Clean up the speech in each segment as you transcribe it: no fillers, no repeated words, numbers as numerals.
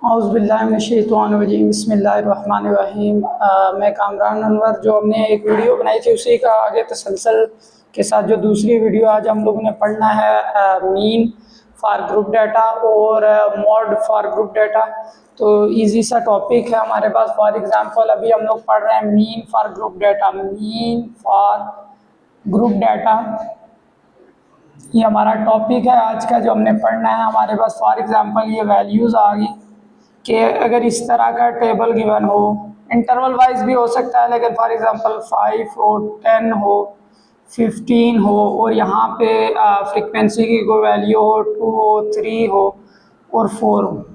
औज़ुबिल्लाहिमिनश्शैतानिर्रजीम बिस्मिल्लाहिर्रहमानिर्रहीम। मैं कामरान अनवर, जो हमने एक वीडियो बनाई थी उसी का आगे तसलसल के साथ जो दूसरी वीडियो आज हम लोगों ने पढ़ना है मीन फॉर ग्रुप डाटा और मॉड फॉर ग्रुप डाटा। तो इजी सा टॉपिक है हमारे पास। फॉर एग्जांपल अभी हम लोग पढ़ रहे हैं mean for group data. Mean for group data ये हमारा टॉपिक है आज का जो हमने पढ़ना है। हमारे पास फॉर एग्जांपल ये वैल्यूज़ आ गई कि अगर इस तरह का टेबल गिवन हो, इंटरवल वाइज भी हो सकता है, लेकिन फॉर एग्जांपल 5 हो, 10 हो, 15 हो और यहाँ पे फ्रीक्वेंसी की कोई वैल्यू हो, 2 हो, 3 हो और 4 हो।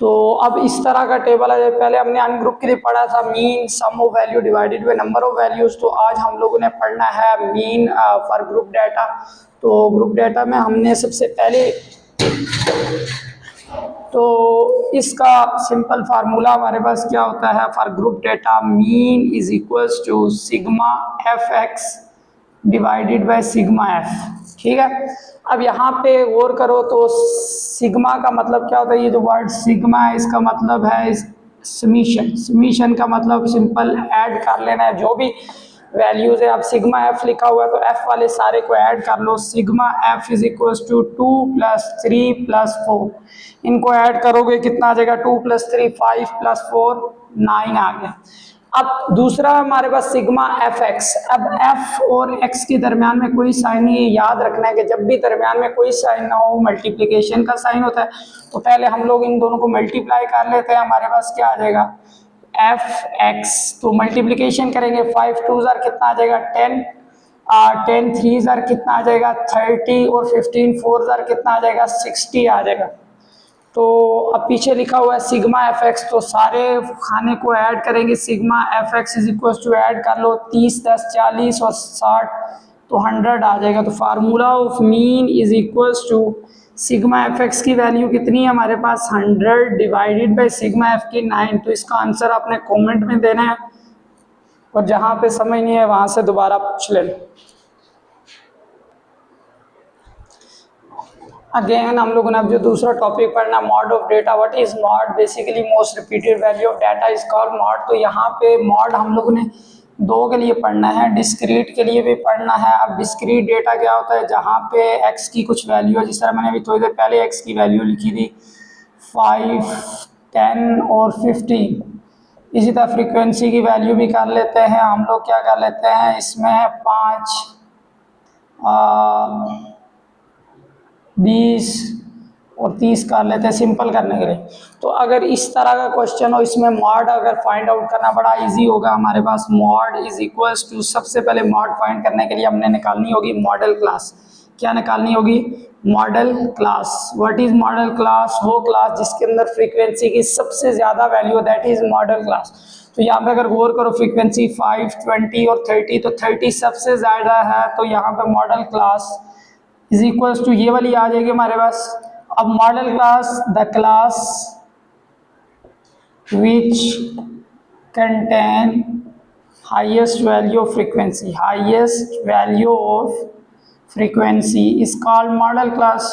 तो अब इस तरह का टेबल है। पहले हमने अनग्रुप के लिए पढ़ा था mean sum of value divided by number of values. तो आज हम लोगों ने पढ़ना है मीन फॉर ग्रुप डाटा। तो ग्रुप डाटा में हमने सबसे पहले तो इसका सिंपल फार्मूला हमारे पास क्या होता है for group data. Mean is equals to sigma F X divided by sigma F. ठीक है, अब यहाँ पे गौर करो तो सिग्मा का मतलब क्या होता है। ये जो वर्ड सिग्मा है इसका मतलब है समीशन। समीशन का मतलब सिंपल ऐड कर लेना है जो भी वैल्यूज है। अब सिग्मा एफ लिखा हुआ है तो एफ वाले सारे को ऐड कर लो। Sigma F is equals to 2 + 3 + 4। इनको ऐड करोगे कितना आ जाएगा, 2 + 3 5 + 4 9 आ गया। अब दूसरा हमारे पास सिग्मा एफ एक्स। अब एफ और एक्स के दरमियान में कोई साइन नहीं है। याद रखना है कि जब भी दरमियान में कोई साइन ना हो, मल्टीप्लिकेशन का साइन होता है, तो पहले हम लोग इन दोनों को मल्टीप्लाई कर लेते हैं। हमारे पास क्या आ जाएगा, एफ एक्स। तो मल्टीप्लिकेशन करेंगे, 5 2 ज़ार कितना आ जाएगा 10, 10 3 ज़ार कितना आ जाएगा 30 और 15 4 ज़ार कितना आ जाएगा 60 आ जाएगा। तो अब पीछे लिखा हुआ है सिग्मा एफ एक्स, तो सारे खाने को ऐड करेंगे। Sigma F X is equal to add कर लो 30 10 40 और 60 तो 100 आ जाएगा। तो formula of mean is equal to sigma F X की वैल्यू कितनी है हमारे पास 100 डिवाइडेड बाई सिग्मा एफ की 9। तो इसका आंसर आपने कमेंट में देना है और जहाँ पे समझ नहीं है वहाँ से दोबारा पूछ लेना। अगेन हम लोगों ने अब जो दूसरा टॉपिक पढ़ना mod of data. What is mod? Basically most repeated value of data is called mod. तो यहाँ पे मॉड हम लोगों ने दो के लिए पढ़ना है, डिस्क्रीट के लिए भी पढ़ना है। अब डिस्क्रीट डेटा क्या होता है, जहाँ पे एक्स की कुछ वैल्यू है, जिस तरह मैंने अभी थोड़ी देर पहले एक्स की वैल्यू लिखी थी 5 10 और 15। इसी तरह फ्रीक्वेंसी की वैल्यू भी कर लेते हैं हम लोग। क्या कर लेते हैं इसमें 5 20 और 30 कर लेते हैं सिंपल करने के लिए। तो अगर इस तरह का क्वेश्चन हो, इसमें मॉड अगर फाइंड आउट करना बड़ा इजी होगा हमारे पास। मॉड इज इक्वल्स टू, सबसे पहले मॉड फाइंड करने के लिए हमने निकालनी होगी मॉडल क्लास। क्या निकालनी होगी, model class. What is model class? वो क्लास जिसके अंदर फ्रीक्वेंसी की सबसे ज़्यादा वैल्यू है, दैट इज मॉडल क्लास। तो यहाँ पे अगर गौर करो फ्रीक्वेंसी 5 20 और 30, तो 30 सबसे ज़्यादा है, तो यहाँ पे modal class is equals to ये वाली आ जाएगी हमारे पास। अब modal class, the class which contain highest value of frequency. Highest value of frequency is called modal class.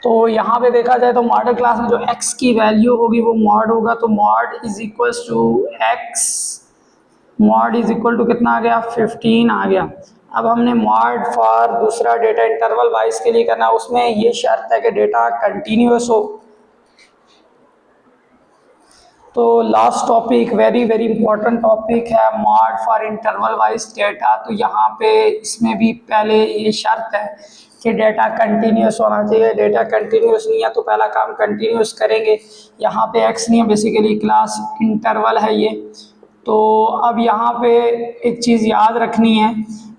तो यहाँ पे देखा जाए तो मॉडल क्लास में जो x की वैल्यू होगी वो मॉड होगा। तो mode is equals to x, mode is equal to कितना आ गया 15 आ गया। अब हमने मॉड फॉर दूसरा डेटा इंटरवल वाइज के लिए करना है। उसमें ये शर्त है कि डेटा कंटिन्यूअस हो। तो last topic very very important topic है mode for interval wise data. तो यहाँ पे इसमें भी पहले ये शर्त है कि डेटा कंटिन्यूअस होना चाहिए। डेटा कंटिन्यूअस नहीं है तो पहला काम कंटिन्यूअस करेंगे। यहाँ पे एक्स नहीं है, बेसिकली क्लास इंटरवल है ये। तो अब यहाँ पे एक चीज़ याद रखनी है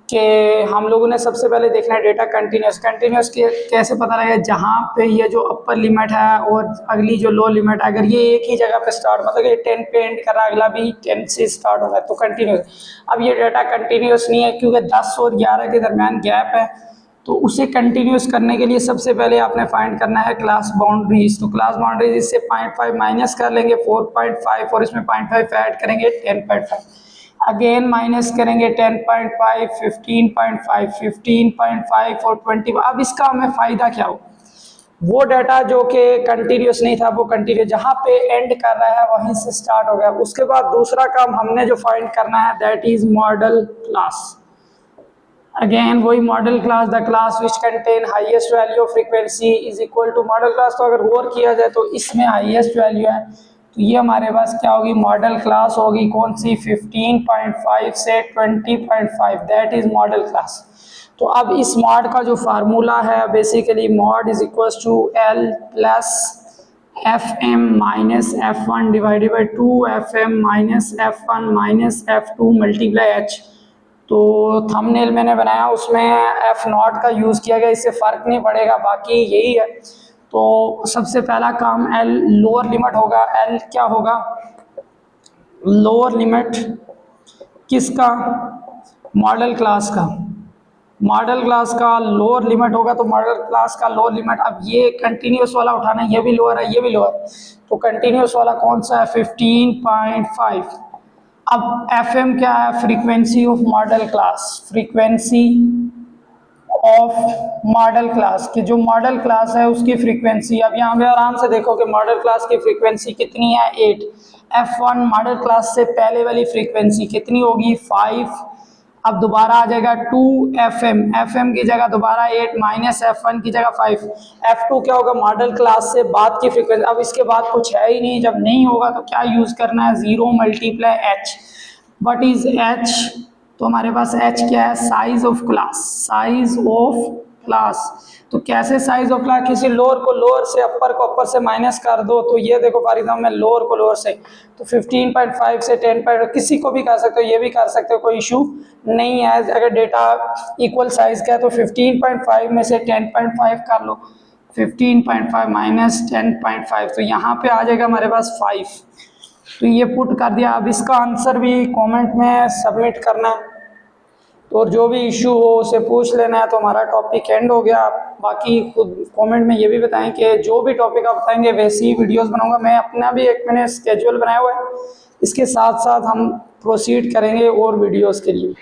कि हम लोगों ने सबसे पहले देखना है डेटा कंटिन्यूअस। कंटिन्यूअस के कैसे पता लगेगा, जहाँ पे ये जो अपर लिमिट है और अगली जो लो लिमिट है, अगर ये एक ही जगह पे स्टार्ट, मतलब ये 10 पे एंड कर रहा है, अगला भी 10 से स्टार्ट हो रहा है, तो कंटिन्यूअस। अब ये डेटा कंटिन्यूअस नहीं है क्योंकि 10 और 11 के दरमियान गैप है। तो उसे कंटिन्यूअस करने के लिए सबसे पहले आपने फाइंड करना है क्लास बाउंड्रीज। तो क्लास बाउंड्रीज इससे 0.5 माइनस कर लेंगे 4.5 और इसमें 0.5 ऐड करेंगे 10.5, अगेन माइनस करेंगे 10.5 15.5 15.5 और 20। अब इसका हमें फ़ायदा क्या हो, वो डाटा जो कि कंटिन्यूस नहीं था वो कंटिन्यूस जहाँ पे एंड कर रहा है वहीं से स्टार्ट हो गया। उसके बाद दूसरा काम हमने जो फाइंड करना है that is model class. Again वही model class, the class which contain highest value of frequency is equal to model class. तो अगर गौर किया जाए तो इसमें हाईएस्ट वैल्यू है, तो ये हमारे पास क्या होगी, मॉडल क्लास होगी। कौन सी, 15.5 से 20.5, दैट इज मॉडल क्लास। तो अब इस मॉड का जो फार्मूला है basically mode is equal to L plus F M minus F one divided by 2 F M minus F one minus F two multiply H. तो थंबनेल मैंने बनाया उसमें एफ नॉट का यूज़ किया गया, इससे फ़र्क नहीं पड़ेगा, बाकी यही है। तो सबसे पहला काम एल लोअर लिमिट होगा। एल क्या होगा, लोअर लिमिट किसका, मॉडल क्लास का। मॉडल क्लास का लोअर लिमिट होगा, तो मॉडल क्लास का लोअर लिमिट, अब ये कंटिन्यूस वाला उठाना है, ये भी लोअर है ये भी लोअर, तो कंटिन्यूस वाला कौन सा है, 15.5। अब एफ एम क्या है, frequency of model class, frequency of model class की जो मॉडल क्लास है उसकी फ्रीक्वेंसी। अब यहाँ पे आराम से देखो कि मॉडल क्लास की फ्रीक्वेंसी कितनी है, 8। F1 मॉडल क्लास से पहले वाली फ्रीक्वेंसी कितनी होगी, 5। अब दोबारा आ जाएगा 2FM, FM की जगह दोबारा 8 माइनस F1 की जगह 5। F2 क्या होगा, मॉडल क्लास से बाद की फ्रीक्वेंसी। अब इसके बाद कुछ है ही नहीं, जब नहीं होगा तो क्या यूज़ करना है, 0 multiply H। What is H, तो हमारे पास H क्या है, size of class, size of class. तो कैसे साइज ऑफ क्लास, किसी लोअर को लोअर से, अपर को अपर से माइनस कर दो, तो ये देखो फॉर एग्जाम्पल मैं लोअर को लोअर से, तो 15.5 से 10, किसी को भी कर सकते हो, ये भी कर सकते हो, कोई इशू नहीं है। अगर डेटा इक्वल साइज का है तो 15.5 में से 10.5 कर लो, 15.5 माइनस 10.5, तो यहाँ पे आ जाएगा हमारे पास 5। तो ये पुट कर दिया। अब इसका आंसर भी कमेंट में सबमिट करना है, तो जो भी इशू हो उसे पूछ लेना है। तो हमारा टॉपिक एंड हो गया। बाकी खुद कमेंट में ये भी बताएं कि जो भी टॉपिक आप बताएंगे वैसी ही वीडियोस बनाऊंगा। मैं अपना भी एक मैंने स्केड्यूल बनाया हुआ है, इसके साथ साथ हम प्रोसीड करेंगे और वीडियोस के लिए।